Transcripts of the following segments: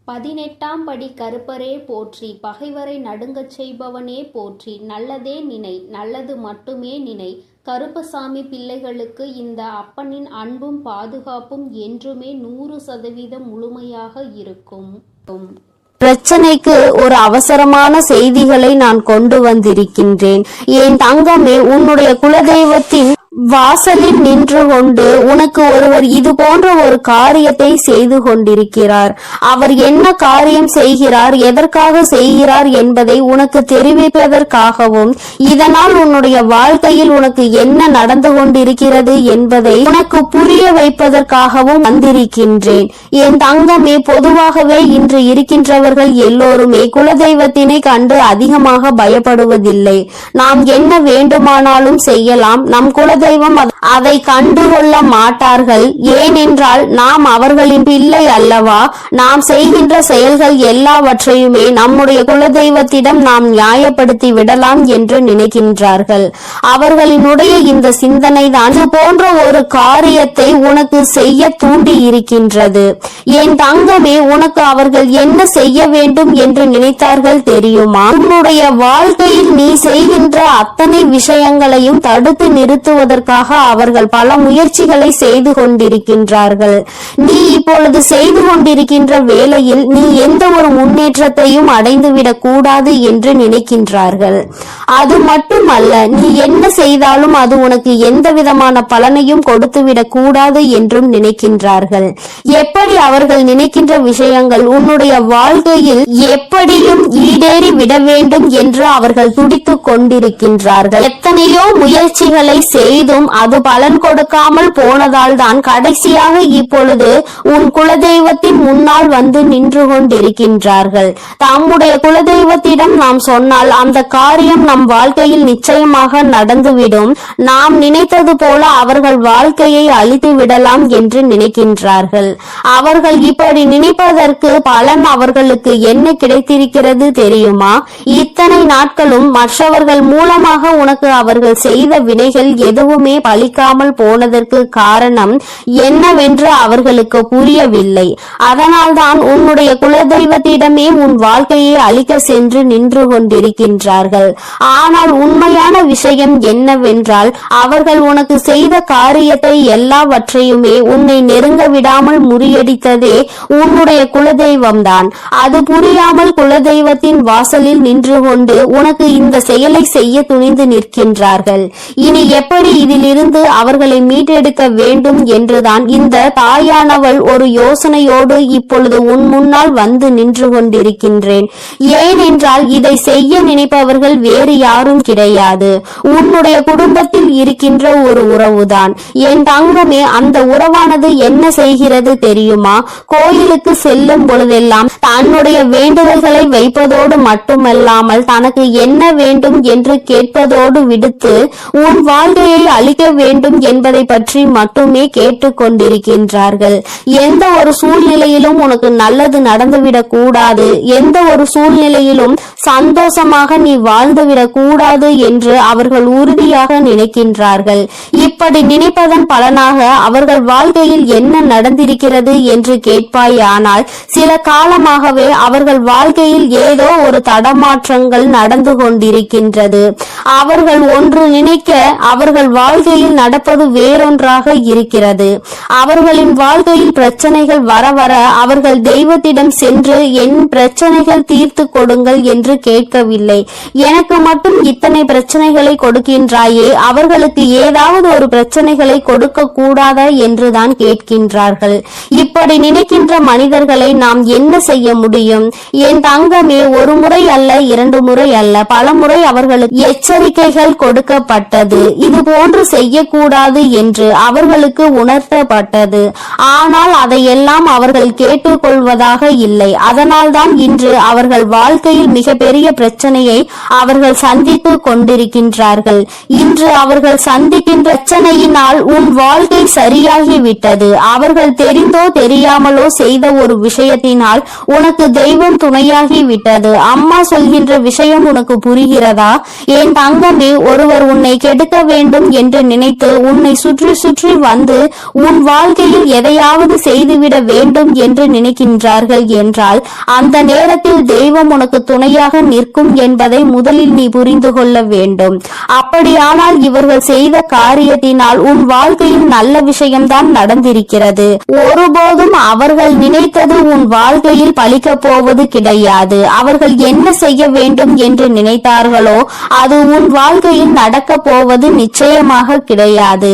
18ஆம் படி கருப்பரே போற்றி, பகைவரை நடுங்கச் செய்பவனே போற்றி, நல்லதே நினை, நல்லது மட்டுமே நினை. கருப்பசாமி பிள்ளைகளுக்கு இந்த அப்பனின் அன்பும் பாதுகாப்பும் என்றுமே 100% முழுமையாக இருக்கும். பிரச்சனைக்கு ஒரு அவசரமான செய்திகளை நான் கொண்டு வந்திருக்கின்றேன். என் தங்கமே, உன்னுடைய குலதெய்வத்தின் வாசலில் நின்று கொண்டு உனக்கு ஒருவர் இது போன்ற ஒரு காரியத்தை செய்து கொண்டிருக்கிறார். அவர் என்ன காரியம் செய்கிறார், எதற்காக செய்கிறார் என்பதை உனக்கு தெரிவிப்பதற்காகவும், இதனால் உன்னுடைய வாழ்க்கையில் உனக்கு என்ன நடந்து கொண்டிருக்கிறது என்பதை உனக்கு புரிய வைப்பதற்காகவும் வந்திருக்கின்றேன். என் தங்கமே, பொதுவாகவே இன்று இருக்கின்றவர்கள் எல்லோருமே குலதெய்வத்தினை கண்டு அதிகமாக பயப்படுவதில்லை. நாம் என்ன வேண்டுமானாலும் செய்யலாம், நம் குலதெய்வம் அதை கண்டுகொள்ள மாட்டார்கள். ஏனென்றால் நாம் அவர்களின் பிள்ளை அல்லவா. நாம் செய்கின்ற செயல்கள் எல்லாவற்றையுமே நம்முடைய குலதெய்வத்திடம் நாம் நியாயப்படுத்தி விடலாம் என்று நினைக்கின்றார்கள். அவர்களினுடைய இந்த சிந்தனை தான் இது போன்ற ஒரு காரியத்தை உனக்கு செய்ய தூண்டி இருக்கின்றது. என் தங்கமே, உனக்கு அவர்கள் என்ன செய்ய வேண்டும் என்று நினைத்தார்கள் தெரியுமா? உன்னுடைய வாழ்க்கையில் நீ செய்கின்ற அத்தனை விஷயங்களையும் தடுத்து நிறுத்துவதற்காக அவர்கள் பல முயற்சிகளை செய்து கொண்டிருக்கின்றார்கள். நீ இப்பொழுது செய்து கொண்டிருக்கின்ற வேளையில் நீ எந்த ஒரு முன்னேற்றத்தையும் அடைந்துவிடக் கூடாது என்று நினைக்கின்றார்கள். அது மட்டுமல்ல, நீ என்ன செய்தாலும் அது உனக்கு எந்த விதமான பலனையும் கொடுத்துவிடக் கூடாது என்றும் நினைக்கின்றார்கள். எப்படி அவர்கள் நினைக்கின்ற விஷயங்கள் உன்னுடைய வாழ்க்கையில் எப்படியும் ஈடேறி விட வேண்டும் என்று அவர்கள் துடித்துக் கொண்டிருக்கின்றார்கள். எத்தனையோ முயற்சிகளை செய்தும் அது பலன் கொடுக்காமல் போனதால் தான் கடைசியாக இப்பொழுது உன் குலதெய்வத்தின் முன்னால் வந்து நின்று கொண்டிருக்கின்றார்கள். தம்முடைய குலதெய்வத்திடம் நாம் சொன்னால் அந்த காரியம் நம் வாழ்க்கையில் நிச்சயமாக நடந்துவிடும். நாம் நினைத்தது போல அவர்கள் வாழ்க்கையை அழித்து விடலாம் என்று நினைக்கின்றார்கள். அவர்கள் இப்படி நினைப்பதற்கு பலன் அவர்களுக்கு என்ன கிடைத்திருக்கிறது தெரியுமா? இத்தனை நாட்களும் மற்றவர்கள் மூலமாக உனக்கு அவர்கள் செய்த வினைகள் எதுவுமே பலிக்காமல் போனதற்கு காரணம் என்னவென்று அவர்களுக்கு புரியவில்லை. அதனால்தான் உன்னுடைய குலதெய்வத்திடமே உன் வாழ்க்கையை அழிக்க சென்று நின்று கொண்டிருக்கின்றார்கள். ஆனால் உண்மையான விஷயம் என்னவென்றால், அவர்கள் உனக்கு செய்த காரியத்தை எல்லாவற்றையுமே உன்னை நெருங்க விடாமல் முறியடித்ததே உன்னுடைய குலதெய்வம்தான். அது புரியாமல் குலதெய்வத்தின் வாசலில் நின்று கொண்டு உனக்கு இந்த செயலை செய்ய துணிந்து நிற்கின்றார்கள். இனி எப்படி இதிலிருந்து அவர்களை மீட்டெடுக்க வேண்டும் என்றுதான் இந்த தாயானவள் ஒரு யோசனையோடு இப்பொழுது உன் முன்னால் வந்து நின்று கொண்டிருக்கின்றேன். ஏனென்றால் இதை செய்ய நினைப்பவர்கள் வேறு யாரும் கிடையாது, உன்னுடைய குடும்பத்தில் இருக்கின்ற ஒரு உறவுதான். என் தங்கமே, அந்த உறவானது என்ன செய்கிறது தெரியுமா? கோயிலுக்கு செல்லும் பொழுதெல்லாம் தன்னுடைய வேண்டுதல்களை வைப்பதோடு மட்டுமல்லாமல் தனக்கு என்ன வேண்டும் என்று கேட்பதோடு விடுத்து உன் வாழ்க்கையை அழிக்க வேண்டும் என்பதை பற்றி மட்டுமே கேட்டுக் கொண்டிருக்கின்றார்கள். எந்த ஒரு சூழ்நிலையிலும் உனக்கு நல்லது நடந்துவிடக் கூடாது, எந்த ஒரு சூழ்நிலையிலும் சந்தோஷமாக நீ வாழ்ந்துவிடக் கூடாது என்று அவர்கள் உறுதியாக நினைக்கின்றார்கள். இப்படி நினைப்பதன் பலனாக அவர்கள் வாழ்க்கையில் என்ன நடந்திருக்கிறது என்று கேட்பாயானால், சில காலமாகவே அவர்கள் வாழ்க்கையில் ஏதோ ஒரு தடமாற்றங்கள் நடந்து கொண்டிருக்கின்றது. அவர்கள் ஒன்று நினைக்க அவர்கள் வாழ்க்கையில் நடப்பது வேறொன்றாக இருக்கிறது. அவர்களின் வாழ்க்கையில் பிரச்சனைகள் வர வர அவர்கள் தெய்வத்திடம் சென்று என் பிரச்சனைகள் தீர்த்து கொடுங்கள் என்று கேட்கவில்லை. எனக்கு மட்டும் இத்தனை பிரச்சனைகளை கொடுக்கின்றாயே, அவர்களுக்கு ஏதாவது ஒரு பிரச்சனைகளை கொடுக்க கூடாதா என்றுதான் கேட்கின்றார்கள். இப்படி நினைக்கின்ற மனிதர்களை நாம் என்ன செய்ய முடியும்? என் தங்கமே, ஒரு முறை அல்ல, 2 முறை அல்ல, பல முறை அவர்களுக்கு எச்சரிக்கைகள் கொடுக்கப்பட்டது. இது போன்று செய்யக்கூடாது என்று அவர்களுக்கு உணர்த்தப்பட்டது. ஆனால் அதையெல்லாம் அவர்கள் கேட்டுக்கொள்வதாக இல்லை. அதனால்தான் இன்று அவர்கள் வாழ்க்கையில் மிகப்பெரிய பிரச்சனையை அவர்கள் சந்தித்து கொண்டிருக்கின்றார்கள். இன்று அவர்கள் சந்திக்கின்ற பிரச்சனையினால் உன் வாழ்க்கை சரியாகிவிட்டது. அவர்கள் தெரிந்தோ தெரியாமலோ செய்த ஒரு விஷயத்தினால் உனக்கு தெய்வம் துணையாகி விட்டது. அம்மா சொல்கின்ற விஷயம் உனக்கு புரிகிறதா? என் தங்கமே, ஒருவர் உன்னை கெடுக்க வேண்டும் என்று நினைத்து உன்னை சுற்றி சுற்றி வந்து உன் வாழ்க்கையில் எதையாவது செய்துவிட வேண்டும் என்று நினைக்கின்றார்கள் என்றால் அந்த நேரத்தில் தெய்வம் உனக்கு துணையாக நிற்கும் என்பதை முதலில் நீ புரிந்து கொள்ள வேண்டும். அப்படியானால் இவர்கள் செய்த காரியத்தினால் உன் வாழ்க்கையில் நல்ல விஷயம்தான் நடந்திருக்கிறது. ஒருபோதும் அவர்கள் நினைத்தது உன் வாழ்க்கையில் பலிக்கப் போவது கிடையாது. அவர்கள் என்ன செய்ய வேண்டும் என்று நினைத்தார்களோ அது உன் வாழ்க்கையில் நடக்க போவது நிச்சயமாக கிடையாது.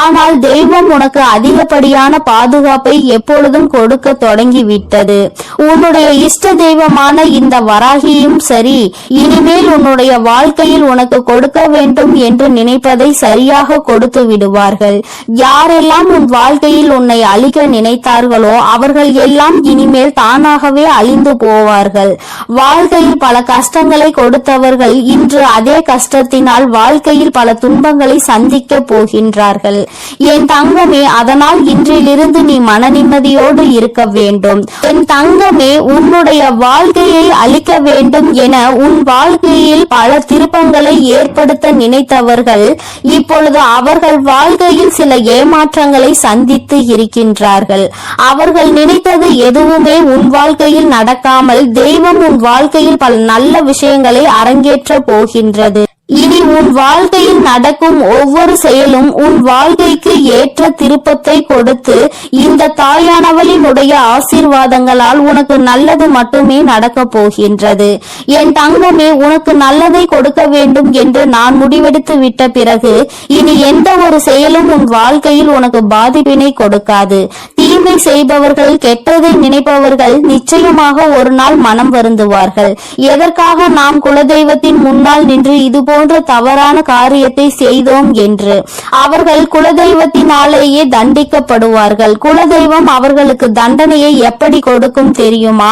ஆனால் தெய்வம் உனக்கு அதிகப்படியான பாதுகாப்பை எப்பொழுதும் கொடுக்க தொடங்கிவிட்டது. உன்னுடைய இஷ்ட தெய்வமான இந்த வராகியும் சரி, இனிமேல் உன்னுடைய வாழ்க்கையில் உனக்கு கொடுக்க வேண்டும் என்று நினைப்பதை சரியாக கொடுத்து விடுவார்கள். யாரெல்லாம் உன் வாழ்க்கையில் உன்னை அழிக்க நினைத்தார்களோ அவர்கள் எல்லாம் இனிமேல் தானாகவே அழிந்து போவார்கள். வாழ்க்கையில் பல கஷ்டங்களை கொடுத்தவர்கள் இன்று அதே கஷ்டத்தினால் வாழ்க்கையில் பல துன்பங்களை சந்திக்க போகின்றார்கள். என் தங்கமே, அதனால் இன்றிலிருந்து நீ மன நிம்மதியோடு இருக்க வேண்டும். என் தங்கமே, உன்னுடைய வாழ்க்கையை அழிக்க வேண்டும் என உன் வாழ்க்கையில் பல திருப்பங்களை ஏற்படுத்த நினைத்தவர்கள் இப்பொழுது அவர்கள் வாழ்க்கையில் சில ஏமாற்றங்களை சந்தித்து இருக்கின்றார்கள். அவர்கள் நினைத்தது எதுவுமே உன் வாழ்க்கையில் நடக்காமல் தெய்வம் உன் வாழ்க்கையில் பல நல்ல விஷயங்களை அரங்கேற்ற போகின்றது. இனி உன் வாழ்க்கையில் நடக்கும் ஒவ்வொரு செயலும் உன் வாழ்க்கைக்கு ஏற்ற திருப்பத்தை கொடுத்து இந்த தாயானவளினுடைய ஆசீர்வாதங்களால் உனக்கு நல்லது மட்டுமே நடக்க போகின்றது. என் தங்கமே, உனக்கு நல்லதை கொடுக்க வேண்டும் என்று நான் முடிவெடுத்து விட்ட பிறகு இனி எந்த ஒரு செயலும் உன் வாழ்க்கையில் உனக்கு பாதிப்பினை கொடுக்காது. தீமை செய்பவர்கள், கெட்டதை நினைப்பவர்கள் நிச்சயமாக ஒரு நாள் மனம் வருந்துவார்கள். எதற்காக நாம் குலதெய்வத்தின் முன்னால் நின்று இது போன்ற தவறான காரியத்தை செய்தோம் என்று அவர்கள் குலதெய்வத்தினாலேயே தண்டிக்கப்படுவார்கள். குலதெய்வம் அவர்களுக்கு தண்டனையை எப்படி கொடுக்கும் தெரியுமா?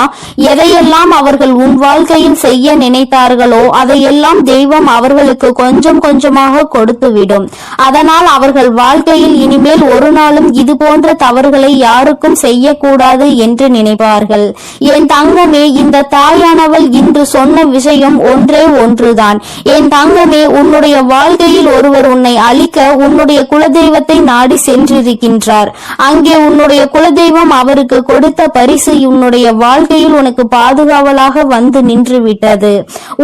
எதையெல்லாம் அவர்கள் உன் வாழ்க்கையில் செய்ய நினைத்தார்களோ அதையெல்லாம் தெய்வம் அவர்களுக்கு கொஞ்சம் கொஞ்சமாக கொடுத்துவிடும். அதனால் அவர்கள் வாழ்க்கையில் இனிமேல் ஒரு நாளும் இது போன்ற தவறுகளை யாருக்கும் செய்யக்கூடாது என்று நினைப்பார்கள். என் தங்கமே, இந்த தாயானவள் இன்று சொன்ன விஷயம் ஒன்றே ஒன்றுதான். என் தங்கமே, உன்னுடைய வாழ்க்கையில் ஒருவர் உன்னை அழிக்க உன்னுடைய குலதெய்வத்தை நாடி சென்றிருக்கின்றார். அங்கே உன்னுடைய குலதெய்வம் அவருக்கு கொடுத்த பரிசு உன்னுடைய வாழ்க்கையில் உனக்கு பாதுகாவலாக வந்து நின்று விட்டது.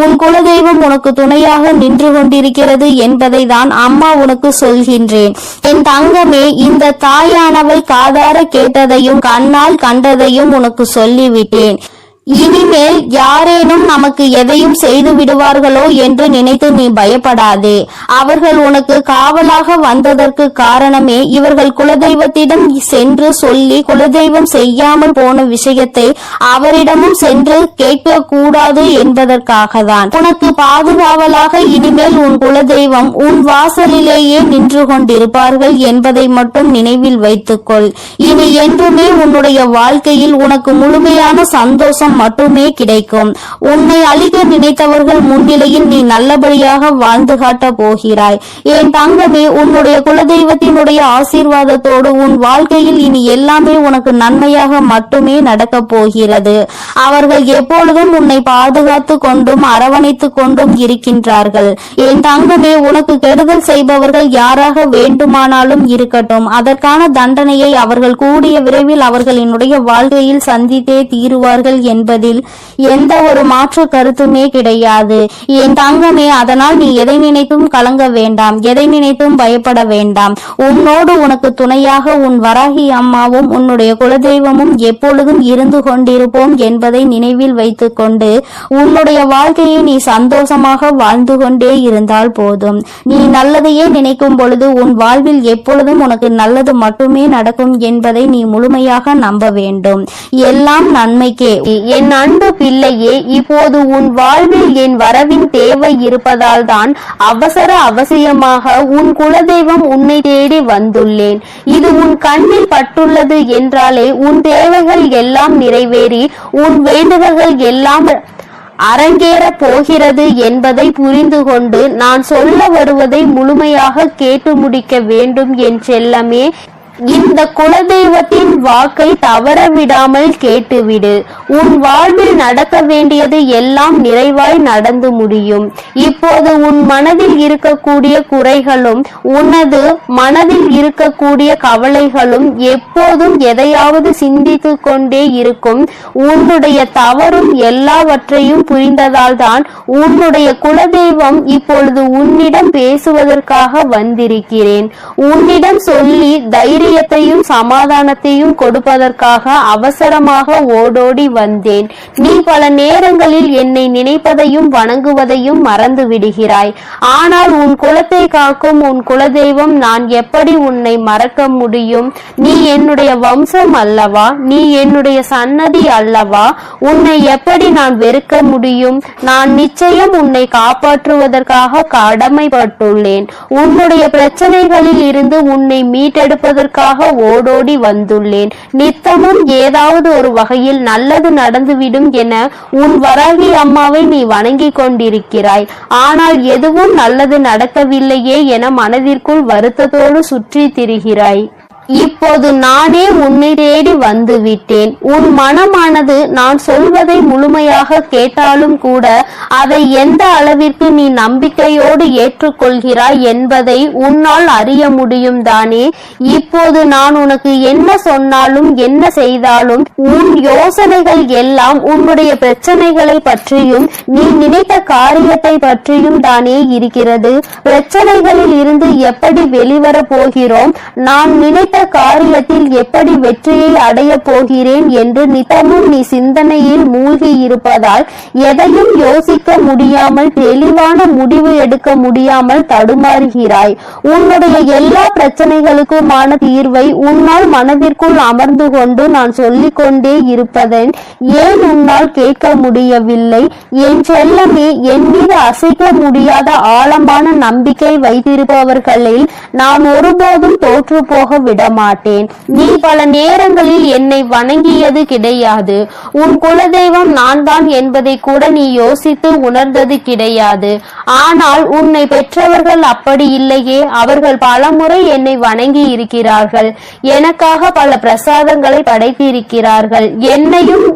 உன் குலதெய்வம் உனக்கு துணையாக நின்று கொண்டிருக்கிறது என்பதை தான் அம்மா உனக்கு சொல்கின்றேன். என் தங்கமே, இந்த தாயானவள் காதார கேட்டதையும் கண்ணால் கண்டதையும் உனக்கு சொல்லிவிட்டேன். இனிமேல் யாரேனும் நமக்கு எதையும் செய்து விடுவார்களோ என்று நினைத்து நீ பயப்படாதே. அவர்கள் உனக்கு காவலாக வந்ததற்கு காரணமே இவர்கள் குலதெய்வத்திடம் சென்று சொல்லி குலதெய்வம் செய்யாமல் போன விஷயத்தை அவரிடமும் சென்று கேட்க கூடாது என்பதற்காக தான். உனக்கு பாதுகாவலாக இனிமேல் உன் குலதெய்வம் உன் வாசலிலேயே நின்று கொண்டிருப்பார்கள் என்பதை மட்டும் நினைவில் வைத்துக்கொள். இனி என்றுமே உன்னுடைய வாழ்க்கையில் உனக்கு முழுமையான சந்தோஷம் மட்டுமே கிடைக்கும். உன்னை அழிக்க நினைத்தவர்கள் முன்னிலையில் நீ நல்லபடியாக வாழ்ந்து காட்ட போகிறாய். என் தங்கமே, உன்னுடைய குலதெய்வத்தினுடைய ஆசீர்வாதத்தோடு உன் வாழ்க்கையில் இனி எல்லாமே உனக்கு நன்மையாக மட்டுமே நடக்க போகிறது. அவர்கள் எப்பொழுதும் உன்னை பாதுகாத்து கொண்டும் அரவணைத்து கொண்டும் இருக்கின்றார்கள். என் தங்கமே, உனக்கு கெடுதல் செய்பவர்கள் யாராக வேண்டுமானாலும் இருக்கட்டும், அதற்கான தண்டனையை அவர்கள் கூடிய விரைவில் அவர்களினுடைய வாழ்க்கையில் சந்தித்தே தீருவார்கள் என்பதில் எந்த ஒரு மாற்று கருத்துமே கிடையாது. என் தங்கமே, அதனால் நீ எதை நினைத்தும் கலங்க வேண்டாம், எதை நினைத்தும் பயப்பட வேண்டாம். உன்னோடு உனக்கு துணையாக உன் வராகி அம்மாவும் உன்னுடைய குலதெய்வமும் எப்பொழுதும் இருந்து கொண்டிருப்போம் என்பதை நினைவில் வைத்துக் கொண்டு உன்னுடைய வாழ்க்கையை நீ சந்தோஷமாக வாழ்ந்து கொண்டே இருந்தால் போதும். நீ நல்லதையே நினைக்கும் பொழுது உன் வாழ்வில் எப்பொழுதும் உனக்கு நல்லது மட்டுமே நடக்கும் என்பதை நீ முழுமையாக நம்ப வேண்டும். எல்லாம் நன்மைக்கே. என் அன்பு பிள்ளையே, இப்போது உன் வாழ்வில் என் வரவின் தேவை இருப்பதால் தான் அவசியமாக உன் குலதெய்வம் உன்னை தேடி வந்துள்ளேன். இது உன் கண்ணில் பட்டுள்ளது என்றாலே உன் தேவைகள் எல்லாம் நிறைவேறி உன் வேண்டுதல்கள் எல்லாம் அரங்கேற போகிறது என்பதை புரிந்து கொண்டு நான் சொல்ல வருவதை முழுமையாக கேட்டு முடிக்க வேண்டும் என் செல்லமே. இந்த குலதெய்வத்தின் வாக்கை தவற விடாமல் கேட்டுவிடு. உன் வாழ்வில் நடக்க வேண்டியது எல்லாம் நிறைவாய் நடந்து முடியும். இப்போது உன் மனதில் இருக்கக்கூடிய குறைகளும் உனது மனதில் இருக்கக்கூடிய கவலைகளும் எப்போதும் எதையாவது சிந்தித்து கொண்டே இருக்கும். உன்னுடைய தவறும் எல்லாவற்றையும் புரிந்ததால் தான் உன்னுடைய குலதெய்வம் இப்பொழுது உன்னிடம் பேசுவதற்காக வந்திருக்கிறேன். உன்னிடம் சொல்லி தைரியத்தையும் சமாதானத்தையும் கொடுப்பதற்காக அவசரமாக ஓடோடி வந்தேன். நீ பல நேரங்களில் என்னை நினைப்பதையும் வணங்குவதையும் மறந்து விடுகிறாய். ஆனால் உன் குலத்தை காக்கும் உன் குலதெய்வம் நான் எப்படி உன்னை மறக்க முடியும்? நீ என்னுடைய வம்சம் அல்லவா? நீ என்னுடைய சன்னதி அல்லவா? உன்னை எப்படி நான் வெறுக்க முடியும்? நான் நிச்சயம் உன்னை காப்பாற்றுவதற்காக கடமைப்பட்டுள்ளேன். உன்னுடைய பிரச்சனைகளில் இருந்து உன்னை மீட்டெடுப்பதற்காக ஓடோடி வந்துள்ளேன். நித்தமும் ஏதாவது ஒரு வகையில் நல்லது நடந்துவிடும் என உன் வராகி அம்மாவை நீ வணங்கி கொண்டிருக்கிறாய். ஆனால் எதுவும் நல்லது நடக்கவில்லையே என மனதிற்குள் வருத்தத்தோடு சுற்றி திரிகிறாய். இப்போது நானே உன்னை தேடி வந்து விட்டேன். உன் மனமானது நான் சொல்வதை முழுமையாக கேட்டாலும் கூட அதை எந்த அளவிற்கு நீ நம்பிக்கையோடு ஏற்றுக்கொள்கிறாய் என்பதை உன்னால் அறிய முடியும் தானே. இப்போது நான் உனக்கு என்ன சொன்னாலும் என்ன செய்தாலும் உன் யோசனைகள் எல்லாம் உன்னுடைய பிரச்சனைகளை பற்றியும் நீ நினைத்த காரியத்தை பற்றியும் தானே இருக்கிறது. பிரச்சனைகளில் இருந்து எப்படி வெளிவர போகிறோம், நான் நினைத்த காரியத்தில் எப்படி வெற்றியை அடைய போகிறேன் என்று நித்தமும் நீ சிந்தனையில் மூழ்கி இருப்பதால் எதையும் யோசிக்க முடியாமல் தெளிவான முடிவு எடுக்க முடியாமல் தடுமாறுகிறாய். உன்னுடைய எல்லா பிரச்சனைகளுக்குமான தீர்வை உன்னால் மனதிற்குள் அமர்ந்து கொண்டு நான் சொல்லிக் கொண்டே இருப்பதன் ஏன் உன்னால் கேட்க முடியவில்லை? என் செல்லமே, என் மீது அசைக்க முடியாத ஆழமான நம்பிக்கை வைத்திருப்பவர்களில் நான் ஒருபோதும் தோற்று போக விடமாட்டேன். நீ பல நேரங்களில் என்னை வணங்கியது கிடையாது. உன் குலதெய்வம் நான் தான் என்பதை கூட நீ யோசித்து உணர்ந்தது கிடையாது. ஆனால் உன்னை பெற்றவர்கள் அப்படி இல்லையே. அவர்கள் பலமுறை என்னை வணங்கி இருக்கிறார்கள். எனக்காக பல பிரசாதங்களை படைத்திருக்கிறார்கள். என்னையும்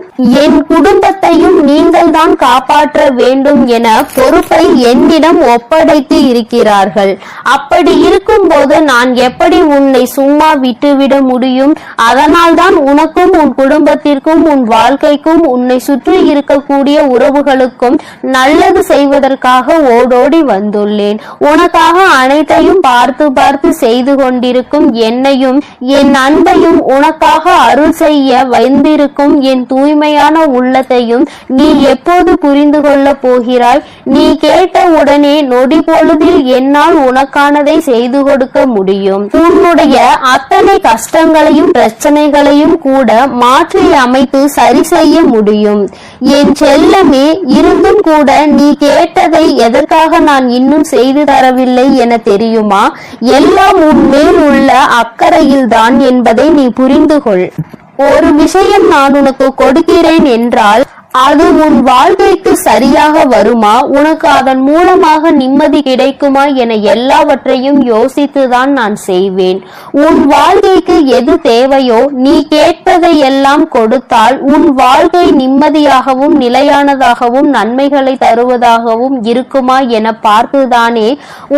என் குடும்பத்தையும் நீங்கள் தான் காப்பாற்ற வேண்டும் என பொறுப்பை என்னிடம் ஒப்படைத்து இருக்கிறார்கள். அப்படி இருக்கும் போது நான் எப்படி உன்னை சும்மா விட்டுவிட முடியும்? அதனால் தான் உனக்கும் உன் குடும்பத்திற்கும் உன் வாழ்க்கைக்கும் உன்னை சுற்றி இருக்கக்கூடிய உறவுகளுக்கும் நல்லது செய்வதற்காக ஓடோடி வந்துள்ளேன். உனக்காக அனைத்தையும் பார்த்து பார்த்து செய்து கொண்டிருக்கும் என்னையும் என் அன்பையும் உனக்காக அருள் செய்ய வந்திருக்கும் என் தூய்மையான உள்ளத்தையும் நீ எப்போது புரிந்து கொள்ள போகிறாய்? நீ கேட்ட உடனே நொடி பொழுதில் என்னால் உனக்கானதை செய்து கொடுக்க முடியும். உன்னுடைய அத்தனை கஷ்டங்களையும் பிரச்சனைகளையும் கூட மாற்றி அமைத்து சரி செய்ய முடியும். என் செல்லமே, இருந்தும் கூட நீ கேட்டதை எதற்காக நான் இன்னும் செய்து தரவில்லை என தெரியுமா? எல்லாம் உன் மேல் உள்ள அக்கறையில் தான் என்பதை நீ புரிந்து கொள். ஒரு விஷயம் நான் உனக்கு கொடுக்கிறேன் என்றால் அது உன் வாழ்க்கைக்கு சரியாக வருமா? உனக்கு அதன் மூலமாக நிம்மதி கிடைக்குமா என எல்லாவற்றையும் யோசித்துதான் நான் செய்வேன். உன் வாழ்க்கைக்கு எது தேவையோ நீ கேட்பதை எல்லாம் கொடுத்தால் உன் வாழ்க்கை நிம்மதியாகவும் நிலையானதாகவும் நன்மைகளை தருவதாகவும் இருக்குமா என பார்த்துதானே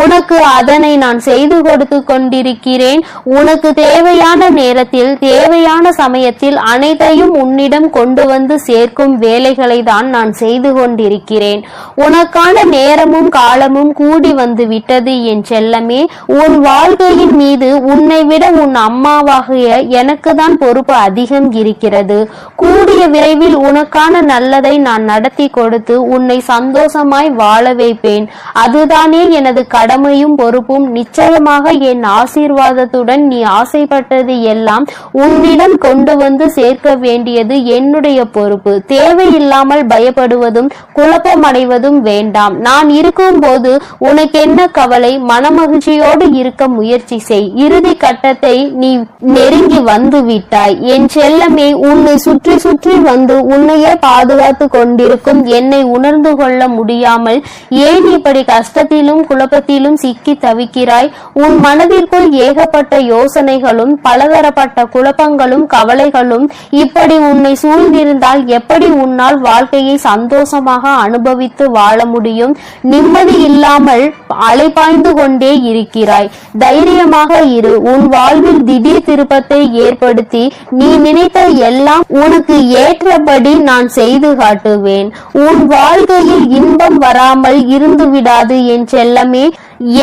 உனக்கு அதனை நான் செய்து கொடுத்து கொண்டிருக்கிறேன். உனக்கு தேவையான நேரத்தில் தேவையான சமயத்தில் அனைத்தையும் உன்னிடம் கொண்டு வந்து சேர்க்கும் வேலைகளை தான் நான் செய்து கொண்டிருக்கிறேன். உனக்கான நேரமும் காலமும் கூடி வந்து விட்டது என் செல்லமே. உன் வாழ்க்கையின் மீது உன்னை விட உன் அம்மாவாகிய எனக்கு தான் பொறுப்பு அதிகம் இருக்கிறது. கூடிய விரைவில் உனக்கான நல்லதை நான் நடத்தி கொடுத்து உன்னை சந்தோஷமாய் வாழ வைப்பேன். அதுதானே எனது கடமையும் பொறுப்பும். நிச்சயமாக என் ஆசீர்வாதத்துடன் நீ ஆசைப்பட்டது எல்லாம் உன்னிடம் கொண்டு வந்து சேர்க்க வேண்டியது என்னுடைய பொறுப்பு. தேவை தேவையில்லாமல் பயப்படுவதும் குழப்பமடைவதும் வேண்டாம். நான் இருக்கும் போது உனக்கு என்ன கவலை? மனமகிழ்ச்சியோடு இருக்க முயற்சி செய். இறுதி கட்டத்தை நீ நெருங்கி வந்து விட்டாய். என் செல்லமே, உன்னை சுற்றி சுற்றி வந்து உன்னையே பாதுகாத்து கொண்டிருக்கும் என்னை உணர்ந்து கொள்ள முடியாமல் ஏன் இப்படி கஷ்டத்திலும் குழப்பத்திலும் சிக்கி தவிக்கிறாய்? உன் மனதிற்குள் ஏகப்பட்ட யோசனைகளும் பலதரப்பட்ட குழப்பங்களும் கவலைகளும் இப்படி உன்னை சூழ்ந்திருந்தால் எப்படி உன்னால் வாழ்க்கையை சந்தோஷமாக அனுபவித்து வாழ முடியும்? நிம்மதி இல்லாமல் அலைபாய்ந்து கொண்டே இருக்கிறாய். தைரியமாக இரு. உன் வாழ்வில் திடீர் திருப்பத்தை ஏற்படுத்தி நீ நினைத்த எல்லாம் உனக்கு ஏற்றபடி நான் செய்து காட்டுவேன். உன் வாழ்க்கையில் இன்பம் வராமல் இருந்து விடாது என் செல்லமே.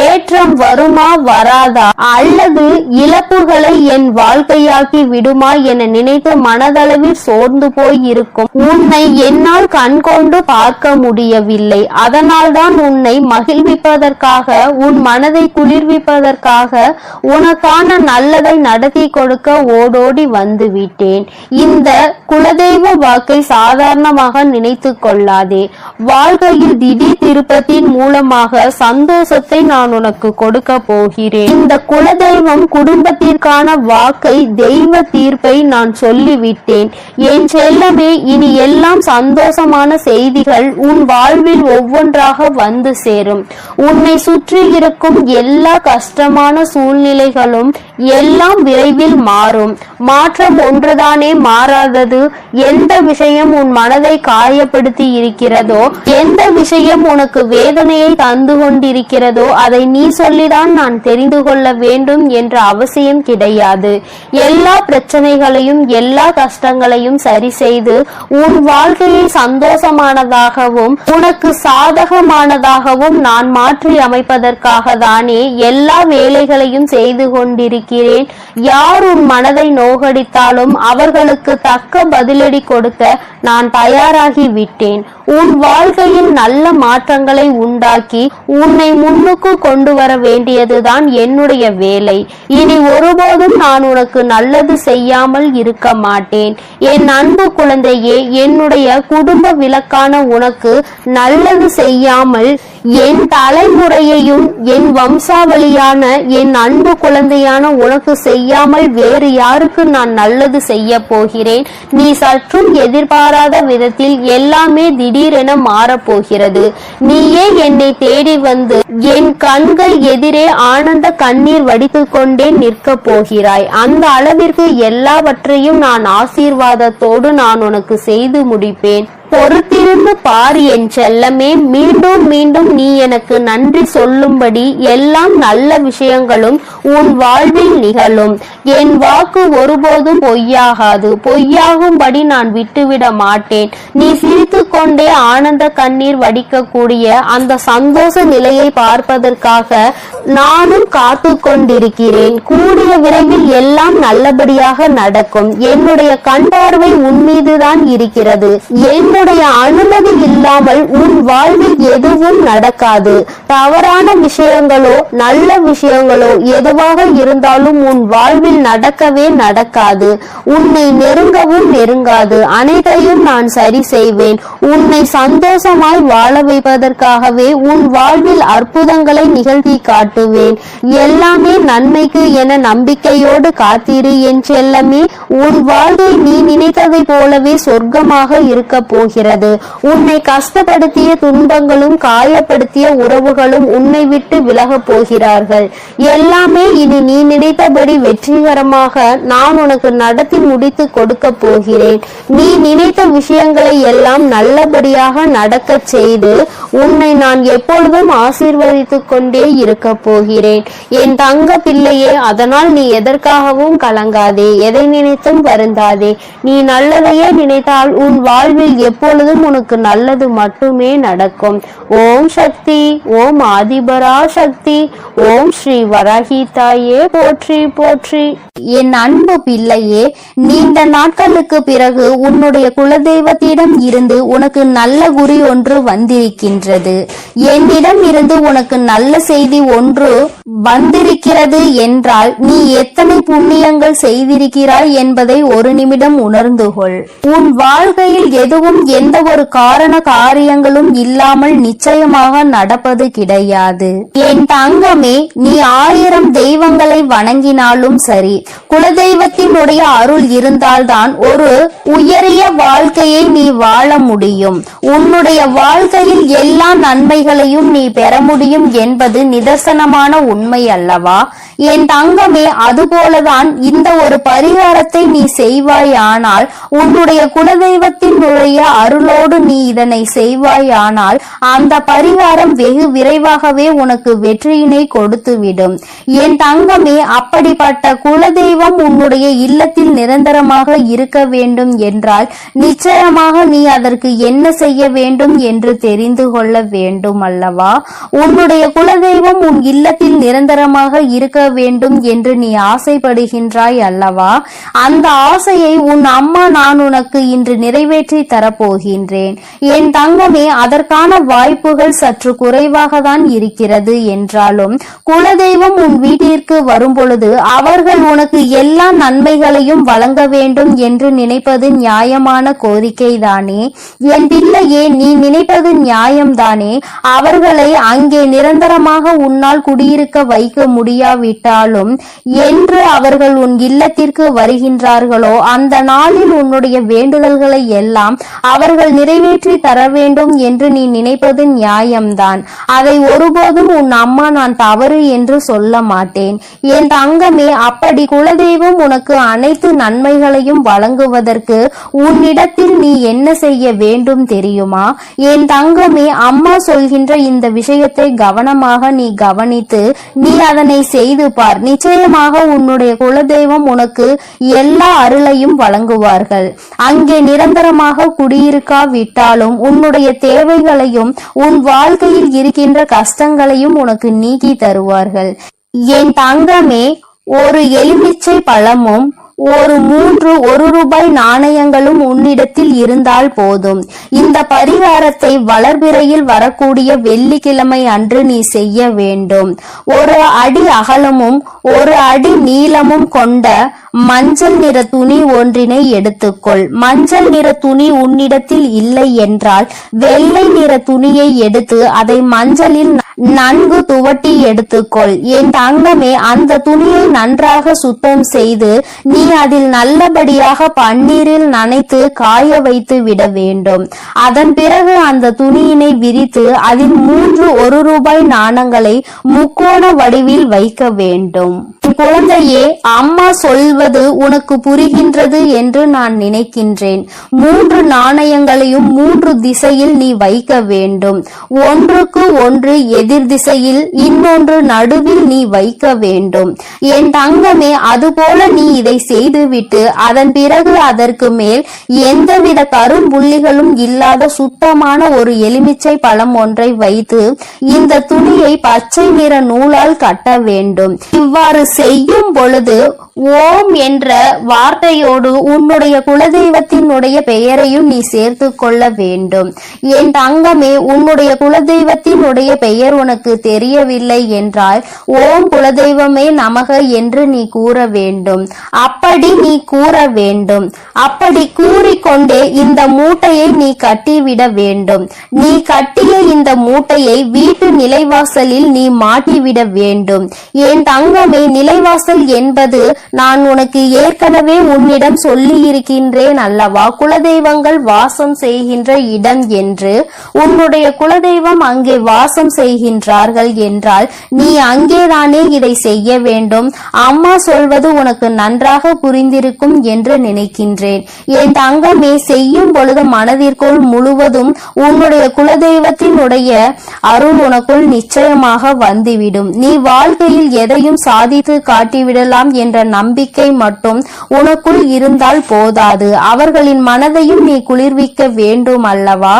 ஏற்றம் வருமா வராதா, அல்லது இழப்புகளை என் வாழ்க்கையாக்கி விடுமா என நினைத்து மனதளவில் சோர்ந்து போய் இருக்கும் உன்னை என்னால் கண்கொண்டு பார்க்க முடியவில்லை. அதனால்தான் உன்னை மகிழ்விப்பதற்காக, உன் மனதை குளிர்விப்பதற்காக உனக்கான நல்லதை நடத்தி கொடுக்க ஓடோடி வந்து விட்டேன். இந்த குலதெய்வ வாக்கை சாதாரணமாக நினைத்து கொள்ளாதே. வாழ்க்கையில் திடீர் திருப்பத்தின் மூலமாக சந்தோஷத்தை நான் உனக்கு கொடுக்க போகிறேன். இந்த குலதெய்வம் குடும்பத்திற்கான வாக்கை, தெய்வ தீர்ப்பை நான் சொல்லிவிட்டேன். என் செல்லமே, இனி எல்லாம் சந்தோஷமான செய்திகள் உன் வாழ்வில் ஒவ்வொன்றாக வந்து சேரும். உன்னை சுற்றி இருக்கும் எல்லா கஷ்டமான சூழ்நிலைகளும் எல்லாம் விரைவில் மாறும். மாற்றம் ஒன்றுதானே மாறாதது. எந்த விஷயம் உன் மனதை காயப்படுத்தி இருக்கிறதோ, எந்த விஷயம் உனக்கு வேதனையை தந்து கொண்டிருக்கிறதோ அதை நீ சொல்லிதான் நான் தெரிந்து கொள்ள வேண்டும் என்ற அவசியம் கிடையாது. எல்லா பிரச்சனைகளையும் எல்லா கஷ்டங்களையும் சரி செய்து உன் வாழ்க்கையை சந்தோஷமானதாகவும் உனக்கு சாதகமானதாகவும் நான் மாற்றி அமைப்பதற்காக தானே எல்லா வேலைகளையும் செய்து கொண்டிருக்கிறேன். யார் உன் மனதை நோகடித்தாலும் அவர்களுக்கு தக்க பதிலடி கொடுக்க நான் தயாராகி விட்டேன். உன் வாழ்க்கையில் நல்ல மாற்றங்களை உண்டாக்கி உன்னை முன்னுக்கு கொண்டு வர வேண்டியதுதான் என்னுடைய வேலை. இனி ஒருபோதும் நான் உனக்கு நல்லது செய்யாமல் இருக்க மாட்டேன். என் அன்பு குழந்தையே, என்னுடைய குடும்ப விளக்கான உனக்கு நல்லது செய்யாமல் என் தலைமுறையையும் என் வம்சாவளியான என் அன்பு குழந்தையான உனக்கு செய்யாமல் வேறு யாருக்கு நான் நல்லது செய்ய போகிறேன்? நீ சற்றும் எதிர்பாராத விதத்தில் எல்லாமே திடீரென மாறப்போகிறது. நீயே என்னை தேடி வந்து என் கண்கள் எதிரே ஆனந்த கண்ணீர் வடித்துக் கொண்டே நிற்க போகிறாய். அந்த அளவிற்கு எல்லாவற்றையும் நான் ஆசீர்வாதத்தோடு நான் உனக்கு செய்து முடிப்பேன். பொறுத்திருந்து பார் என் செல்லமே. மீண்டும் மீண்டும் நீ எனக்கு நன்றி சொல்லும்படி எல்லாம் நல்ல விஷயங்களும் உன் வாழ்வில் நிகழும். என் வாக்கு ஒருபோதும் பொய்யாகாது. பொய்யாகும்படி நான் விட்டுவிட மாட்டேன். நீ சிரித்து கொண்டே ஆனந்த கண்ணீர் வடிக்கக்கூடிய அந்த சந்தோஷ நிலையை பார்ப்பதற்காக நானும் காத்து கொண்டிருக்கிறேன். கூடிய விரைவில் எல்லாம் நல்லபடியாக நடக்கும். என்னுடைய கண் பார்வை உன் மீதுதான் இருக்கிறது. என்னுடைய அனுமதி இல்லாமல் உன் வாழ்வில் எதுவும் நடக்காது. தவறான விஷயங்களோ நல்ல விஷயங்களோ எதுவாக இருந்தாலும் உன் வாழ்வில் நடக்கவே நடக்காது. உன்னை நெருங்கவும் நெருங்காது. அனைத்தையும் நான் சரி செய்வேன். உன்னை சந்தோஷமாய் வாழ வைப்பதற்காகவே உன் வாழ்வில் அற்புதங்களை நிகழ்த்தி காட்டுவேன். எல்லாமே நன்மைக்கு என நம்பிக்கையோடு காத்திரு என் செல்லமே. உன் வாழ்க்கை நீ நினைத்ததை போலவே சொர்க்கமாக இருக்க போகிறது. உன்னை கஷ்டப்படுத்திய துன்பங்களும் காயப்படுத்திய உறவுகளும் உன்னை விட்டு விலக போகிறார்கள். எல்லாமே இனி நீ நினைத்தபடி வெற்றிகரமாக நான் உனக்கு நடத்தி முடித்து கொடுக்க போகிறேன். நீ நினைத்த விஷயங்களை எல்லாம் நல்லபடியாக நடக்க செய்து உன்னை நான் எப்பொழுதும் ஆசீர்வதித்துக் கொண்டே இருக்க போகிறேன். என் தங்க பிள்ளையே, அதனால் நீ எதற்காகவும் கலங்காதே. எதை நினைத்தும் வருந்தாதே. நீ நல்லதையே நினைத்தால் உன் வாழ்வில் எப்பொழுதும் உனக்கு நல்லது மட்டுமே நடக்கும். ஓம் சக்தி, ஓம் ஆதிபரா சக்தி, ஓம் ஸ்ரீ வராகி தாயே போற்றி போற்றி. என் அன்பு பிள்ளையே, நீண்ட நாட்களுக்கு பிறகு உன்னுடைய குலதெய்வத்திடம் இருந்து உனக்கு நல்ல குறி ஒன்று வந்திருக்கின்றது. என்னிடம் இருந்து உனக்கு நல்ல செய்தி ஒன்று ஒன்று வந்திருக்கிறது என்றால் நீ எத்தனை புண்ணியங்கள் செய்திருக்கிறாய் என்பதை ஒரு நிமிடம் உணர்ந்து கொள். உன் வாழ்க்கையில் எதுவும் எந்த ஒரு காரண காரியங்களும் இல்லாமல் நிச்சயமாக நடப்பது கிடையாது. என் தங்கமே, நீ 1000 தெய்வங்களை வணங்கினாலும் சரி, குலதெய்வத்தினுடைய அருள் இருந்தால்தான் ஒரு உயரிய வாழ்க்கையை நீ வாழ முடியும். உன்னுடைய வாழ்க்கையில் எல்லா நன்மைகளையும் நீ பெற முடியும் என்பது நிதர்சனமான உண்மை அல்லவா? என் தங்கமே, அதுபோலதான் இந்த ஒரு பரிகாரத்தை நீ செய்வாயானால், உன்னுடைய குலதெய்வத்தினுடைய அருளோடு நீ இதனை செய்வாயானால் அந்த பரிகாரம் வெகு விரைவாகவே உனக்கு வெற்றியினை கொடுத்துவிடும். என் தங்கமே, அப்படிப்பட்ட குலதெய்வம் உன்னுடைய இல்லத்தில் நிரந்தரமாக இருக்க வேண்டும் என்றால் நிச்சயமாக நீ அதற்கு என்ன செய்ய வேண்டும் என்று தெரிந்து கொள்ள வேண்டும் அல்லவா? உன்னுடைய குலதெய்வம் உன் இல்லத்தில் நிரந்தரமாக இருக்க வேண்டும் என்று நீ ஆசைப்படுகின்றாய் அல்லவா? அந்த ஆசையை உன் அம்மா நான் உனக்கு இன்று நிறைவேற்றி தரப்போகின்றேன். என் தங்கமே, அதற்கான வாய்ப்புகள் சற்று குறைவாக தான் இருக்கிறது என்றாலும் குலதெய்வம் உன் வீட்டிற்கு வரும் பொழுது அவர்கள் உனக்கு எல்லா நன்மைகளையும் வழங்க வேண்டும் என்று நினைப்பது நியாயமான கோரிக்கை தானே? என் பிள்ளையே, நீ நினைப்பது நியாயம்தானே? அவர்களை அங்கே நிரந்தரமாக உன்னால் குடியிருக்க வைக்க முடியாவிட்டாலும் என்று அவர்கள் உன் இல்லத்திற்கு வருகின்றார்களோ அந்த நாளில் உன்னுடைய வேண்டுதல்களை எல்லாம் அவர்கள் நிறைவேற்றி தர வேண்டும் என்று நீ நினைப்பது நியாயம்தான். அதை ஒருபோதும் உன் அம்மா நான் தவறு என்று சொல்ல மாட்டேன். என் தங்கமே, அப்படி குலதெய்வம் உனக்கு அனைத்து நன்மைகளையும் வழங்குவதற்கு உன்னிடத்தில் நீ என்ன செய்ய வேண்டும் தெரியுமா? என் தங்கமே, அம்மா சொல்கின்ற இந்த விஷயத்தை கவனமாக நீ கவனித்து நீ அதனை செய்து பார். நிச்சயமாக உன்னுடைய குலதெய்வம் உனக்கு எல்லா அருளையும் வழங்குவார்கள். அங்கே நிரந்தரமாக குடியிருக்காவிட்டாலும் உன்னுடைய தேவைகளையும் உன் வாழ்க்கையில் இருக்கின்ற கஷ்டங்களையும் உனக்கு நீக்கி தருவார்கள். என் தங்கமே, ஒரு எலுமிச்சை பழமும் ஒரு 3 1 நாணயங்களும் உன்னிடத்தில் இருந்தால் போதும். இந்த பரிகாரத்தை வளர்பிறையில் வரக்கூடிய வெள்ளிக்கிழமை அன்று நீ செய்ய வேண்டும். 1 அடி அகலமும் 1 அடி நீளமும் கொண்ட மஞ்சள் நிற துணி ஒன்றினை எடுத்துக்கொள். மஞ்சள் நிற துணி உன்னிடத்தில் இல்லை என்றால் வெள்ளை நிற துணியை எடுத்து அதை மஞ்சளில் நன்கு துவட்டி எடுத்துக்கொள். என் தங்கமே, அந்த துணியை நன்றாக சுத்தம் செய்து நீ அதில் நல்லபடியாக பன்னீரில் நனைத்து காய வைத்து விட வேண்டும். அதன் பிறகு அந்த துணியினை விரித்து அதில் 3 1 நாணங்களை முக்கோண வடிவில் வைக்க வேண்டும். குழந்தையே, அம்மா சொல்வது உனக்கு புரிகின்றது என்று நான் நினைக்கின்றேன். 3 நாணயங்களையும் 3 திசையில் நீ வைக்க வேண்டும். ஒன்றுக்கு ஒன்று எதிர் திசையில், இன்னொன்று நடுவில் நீ வைக்க வேண்டும். என் தங்கமே, அதுபோல நீ இதை செய்துவிட்டு அதன் பிறகு அதற்கு மேல் எந்தவித கரும்புள்ளிகளும் இல்லாத சுத்தமான ஒரு எலுமிச்சை பழம் ஒன்றை வைத்து இந்த துணியை பச்சை நிற நூலால் கட்ட வேண்டும். இவ்வாறு செய்யும் பொழுது ஓம் என்ற வார்த்தையோடு உன்னுடைய குலதெய்வத்தினுடைய பெயரையும் நீ சேர்த்து கொள்ள வேண்டும். என் தங்கமே, உன்னுடைய குலதெய்வத்தினுடைய பெயர் உனக்கு தெரியவில்லை என்றால் ஓம் குலதெய்வமே நமக என்று நீ கூற வேண்டும். அப்படி நீ கூற வேண்டும். அப்படி கூறிக்கொண்டே இந்த மூட்டையை நீ கட்டிவிட வேண்டும். நீ கட்டிய இந்த மூட்டையை வீட்டு நிலைவாசலில் நீ மாட்டிவிட வேண்டும். என் தங்கமே, நிலைவாசல் என்பது நான் உனக்கு ஏற்கனவே உன்னிடம் சொல்லி இருக்கின்றேன் அல்லவா, குலதெய்வங்கள் வாசம் செய்கின்ற இடம் என்று. உன்னுடைய குலதெய்வம் அங்கே வாசம் செய்கின்றார்கள் என்றால் நீ அங்கேதானே இதை செய்ய வேண்டும். அம்மா சொல்வது உனக்கு நன்றாக புரிந்திருக்கும் என்று நினைக்கின்றேன். என் தங்கமே, செய்யும் பொழுது மனதிற்குள் முழுவதும் உன்னுடைய குலதெய்வத்தினுடைய அருள் உனக்குள் நிச்சயமாக வந்துவிடும். நீ வாழ்க்கையில் எதையும் சாதித்து காட்டிவிடலாம் என்ற நம்பிக்கை மட்டும் உனக்குள் இருந்தால் போதாது, அவர்களின் மனதையும் நீ குளிர்விக்க வேண்டும் அல்லவா?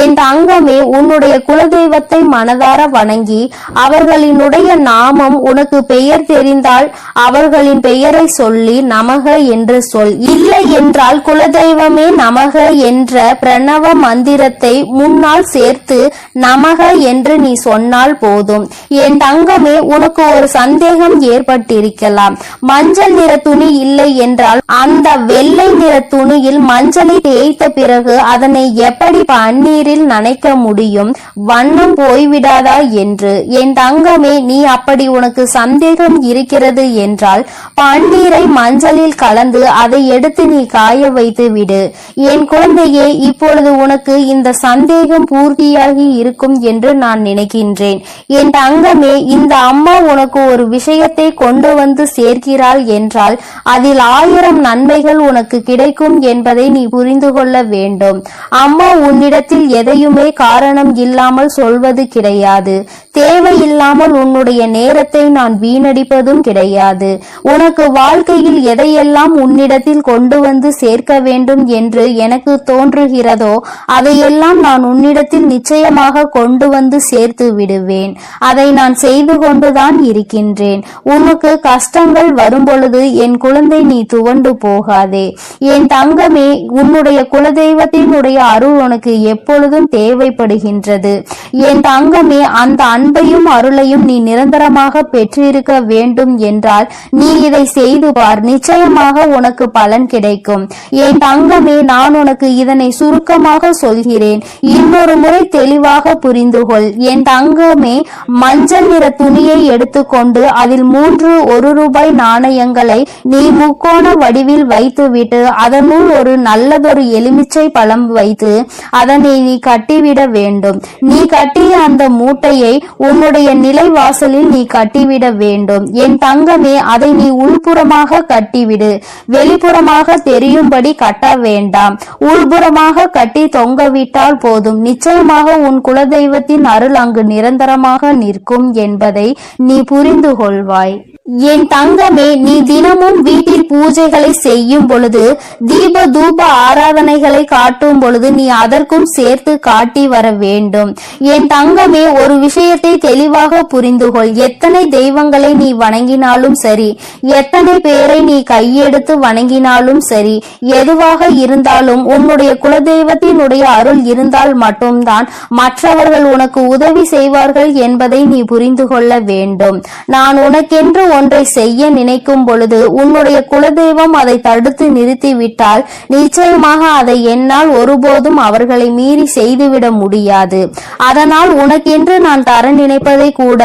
என் தங்கமே, உன்னுடைய குலதெய்வத்தை மனதார வணங்கி அவர்களினுடைய நாமம் உனக்கு பெயர் தெரிந்தால் அவர்களின் பெயரை சொல்லி நமக என்று சொல். இல்லை என்றால் குலதெய்வமே நமக என்ற பிரணவ மந்திரத்தை முன்னால் சேர்த்து நமக என்று நீ சொன்னால் போதும். என் தங்கமே, உனக்கு ஒரு சந்தேகம் ஏற்பட்டிருக்கலாம். மஞ்சள் நிற துணி இல்லை என்றால் அந்த வெள்ளை நிற துணியில் மஞ்சளை தேய்த்த பிறகு அதனை எப்படி பன்னீரில் நனைக்க முடியும்? வண்ணம் போய்விடாதா என்று. என் தங்கமே, நீ அப்படி உனக்கு சந்தேகம் இருக்கிறது என்றால் பன்னீரை மஞ்சளில் கலந்து அதை எடுத்து நீ காய வைத்து விடு. என் குழந்தையே, இப்பொழுது உனக்கு இந்த சந்தேகம் பூர்த்தியாகி இருக்கும் என்று நான் நினைக்கின்றேன். என் தங்கமே, இந்த அம்மா உனக்கு ஒரு விஷயத்தை கொண்டு வந்து சேர்க்கிறாள் என்றால் அதில் 1000 நன்மைகள் உனக்கு கிடைக்கும் என்பதை நீ புரிந்து கொள்ள வேண்டும். அம்மா உன்னிடத்தில் எதையுமே காரணம் இல்லாமல் சொல்வது கிடையாது. தேவையில்லாமல் உன்னுடைய நேரத்தை நான் வீணடிப்பதும் கிடையாது. உனக்கு வாழ்க்கையில் எதையெல்லாம் உன்னிடத்தில் கொண்டு வந்து சேர்க்க வேண்டும் என்று எனக்கு தோன்றுகிறதோ அதையெல்லாம் நான் உன்னிடத்தில் நிச்சயமாக கொண்டு வந்து சேர்த்து விடுவேன். அதை நான் செய்து கொண்டுதான் இருக்கின்றேன். உனக்கு கஷ்டங்கள் வரும்பொழுது என் குழந்தை நீ துவண்டு போகாதே. என் தங்கமே, உன்னுடைய குலதெய்வத்தினுடைய அருள் உனக்கு எப்பொழுதும் தேவைப்படுகின்றது. என் தங்கமே, அந்த அன்பையும் அருளையும் நீ நிரந்தரமாக பெற்றிருக்க வேண்டும் என்றால் நீ இதை செய்து பார். நிச்சயமாக உனக்கு பலன் கிடைக்கும். என் தங்கமே, நான் உனக்கு இதனை சுருக்கமாக சொல்கிறேன். இன்னொரு முறை தெளிவாக புரிந்து கொள். என் தங்கமே, மஞ்சள் நிற துணியை எடுத்துக்கொண்டு அதில் 3 1 நாணயங்களை நீ முக்கோண வடிவில் வைத்துவிட்டு அதனுள் ஒரு நல்லதொரு எலுமிச்சை பழம் வைத்து அதனை நீ கட்டிவிட வேண்டும். நீ கட்டிய அந்த மூட்டையை உன்னுடைய நிலைவாசலில் நீ கட்டிவிட வேண்டும். என் தங்கமே, அதை நீ உள்புறமாக கட்டிவிடு. வெளிப்புறமாக தெரியும்படி கட்ட வேண்டாம். உள்புறமாக கட்டி தொங்கவிட்டால் போதும். நிச்சயமாக உன் குலதெய்வத்தின் அருள் அங்கு நிரந்தரமாக நிற்கும் என்பதை நீ புரிந்து கொள்வாய். என் தங்கமே, நீ தினமும் வீட்டில் பூஜைகளை செய்யும் பொழுது தீப தூப ஆராதனைகளை காட்டும் பொழுது நீ அதற்கும் சேர்த்து காட்டி வர வேண்டும். என் தங்கமே, ஒரு விஷயத்தை தெளிவாக புரிந்து கொள். எத்தனை தெய்வங்களை நீ வணங்கினாலும் சரி, எத்தனை பேரை நீ கையெடுத்து வணங்கினாலும் சரி, எதுவாக இருந்தாலும் உன்னுடைய குலதெய்வத்தினுடைய அருள் இருந்தால் மட்டும்தான் மற்றவர்கள் உனக்கு உதவி செய்வார்கள் என்பதை நீ புரிந்து கொள்ள வேண்டும். நான் உனக்கென்று ஒன்றை செய்ய நினைக்கும் பொழுது உன்னுடைய குலதெய்வம் அதை தடுத்து நிறுத்திவிட்டால் நிச்சயமாக அதை என்னால் ஒருபோதும் அவர்களை மீறி செய்துவிட முடியாது. அதனால் உனக்கென்று நான் தர நினைப்பதை கூட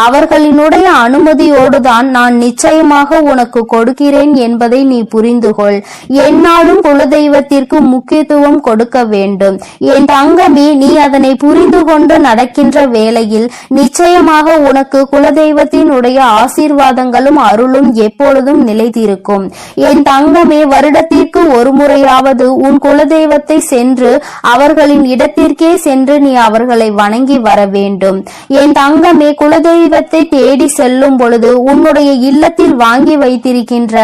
அவர்களினுடைய அனுமதியோடுதான் நான் நிச்சயமாக உனக்கு கொடுக்கிறேன் என்பதை நீ புரிந்து கொள். என்னாலும் குலதெய்வத்திற்கு முக்கியத்துவம் கொடுக்க வேண்டும். என் தங்கமே, நீ அதனை புரிந்து கொண்டு நடக்கின்ற வேளையில் நிச்சயமாக உனக்கு குலதெய்வத்தினுடைய ஆசீர்வாதங்களும் அருளும் எப்பொழுதும் நிலைத்திருக்கும். என் தங்கமே, வருடத்திற்கு ஒரு முறையாவது உன் குலதெய்வத்தை சென்று அவர்களின் இடத்திற்கே சென்று நீ அவர்களை வணங்கி வர வேண்டும். என் தங்கமே, குலதெய்வத்தை தேடி செல்லும் பொழுது உன்னுடைய இல்லத்தில் வாங்கி வைத்திருக்கின்ற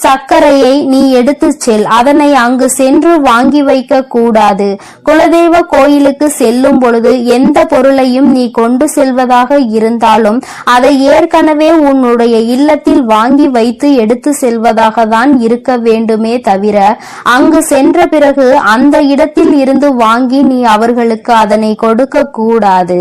சர்க்கரையை நீ எடுத்து செல். அதனை அங்கு சென்று வாங்கி வைக்க கூடாது. குலதெய்வ கோயிலுக்கு செல்லும் பொழுது எந்த பொருளையும் நீ கொண்டு செல்வதாக இருந்தாலும் அதை ஏற்கனவே உன்னுடைய இல்லத்தில் வாங்கி வைத்து எடுத்து செல்வதாக தான் இருக்க வேண்டுமே தவிர அங்கு சென்ற பிறகு அந்த இடத்தில் இருந்து வாங்கி நீ அவர்களுக்கு அதனை கொடுக்க கூடாது.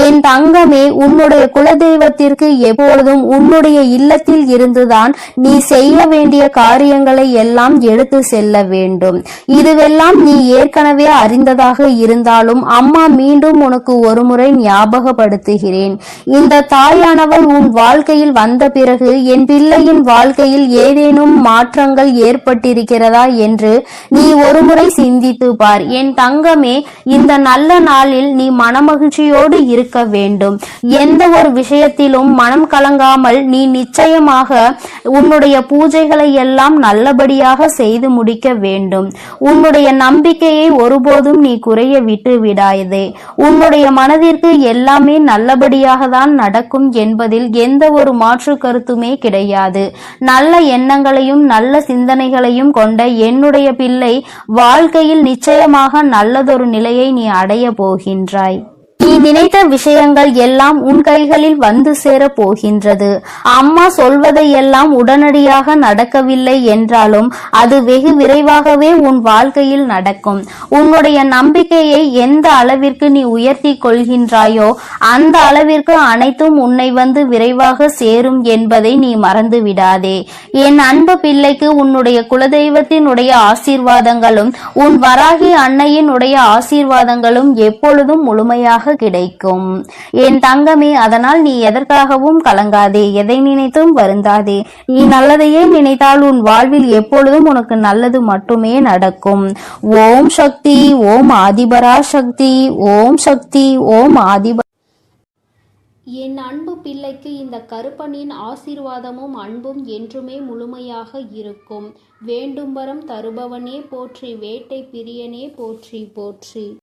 என் தங்கமே, உன்னுடைய குலதெய்வத்திற்கு எப்பொழுதும் உன்னுடைய இல்லத்தில் இருந்துதான் நீ செய்ய வேண்டிய காரியங்களை எல்லாம் எடுத்து செல்ல வேண்டும். இதுவெல்லாம் நீ ஏற்கனவே அறிந்ததாக இருந்தாலும் அம்மா மீண்டும் உனக்கு ஒருமுறை ஞாபகப்படுத்துகிறேன். இந்த தாயானவள் உன் வாழ்க்கையில் வந்த பிறகு என் பிள்ளையின் வாழ்க்கையில் ஏதேனும் மாற்றங்கள் ஏற்பட்டிருக்கிறதா என்று நீ ஒருமுறை சிந்தித்து பார். என் தங்கமே, இந்த நல்ல நாளில் நீ மனமகிழ்ச்சியோடு இருக்க வேண்டும். எந்த ஒரு விஷயத்திலும் மனம் கலங்காமல் நீ நிச்சயமாக உன்னுடைய பூஜைகளை எல்லாம் நல்லபடியாக செய்து முடிக்க வேண்டும். உன்னுடைய நம்பிக்கையை ஒருபோதும் நீ குறைய விட்டு விடாதே. உன்னுடைய மனதிற்கு எல்லாமே நல்லபடியாக தான் நடக்கும் என்பதில் எந்த ஒரு மாற்று கருத்துமே கிடையாது. நல்ல எண்ணங்களையும் நல்ல சிந்தனைகளையும் கொண்ட என்னுடைய பிள்ளை, வாழ்க்கையில் நிச்சயமாக நல்லதொரு நிலையை நீ அடைய போகின்றாய். நீ நினைத்த விஷயங்கள் எல்லாம் உன் கைகளில் வந்து சேர போகின்றது. அம்மா சொல்வதை எல்லாம் உடனடியாக நடக்கவில்லை என்றாலும் அது வெகு விரைவாகவே உன் வாழ்க்கையில் நடக்கும். உன்னுடைய நம்பிக்கையை எந்த அளவிற்கு நீ உயர்த்தி கொள்கின்றாயோ அந்த அளவிற்கு அனைத்தும் உன்னை வந்து விரைவாக சேரும் என்பதை நீ மறந்து விடாதே. என் அன்பு பிள்ளைக்கு உன்னுடைய குலதெய்வத்தினுடைய ஆசீர்வாதங்களும் உன் வராகி அன்னையினுடைய ஆசீர்வாதங்களும் எப்பொழுதும் முழுமையாக கிடைக்கும். என் தங்கமே, அதனால் நீ எதற்காகவும் கலங்காதே, எதை நினைத்தும் வருந்தாதே. நீ நல்லதையே நினைத்தால் உன் வாழ்வில் எப்பொழுதும் உனக்கு நல்லது மட்டுமே நடக்கும். ஓம் சக்தி, ஓம் ஆதிபரா சக்தி, ஓம் சக்தி, ஓம் ஆதிபரா. என் அன்பு பிள்ளைக்கு இந்த கருப்பனின் ஆசீர்வாதமும் அன்பும் என்றுமே முழுமையாக இருக்கும். வேண்டும் வரம் தருபவனே போற்றி, வேட்டை பிரியனே போற்றி போற்றி.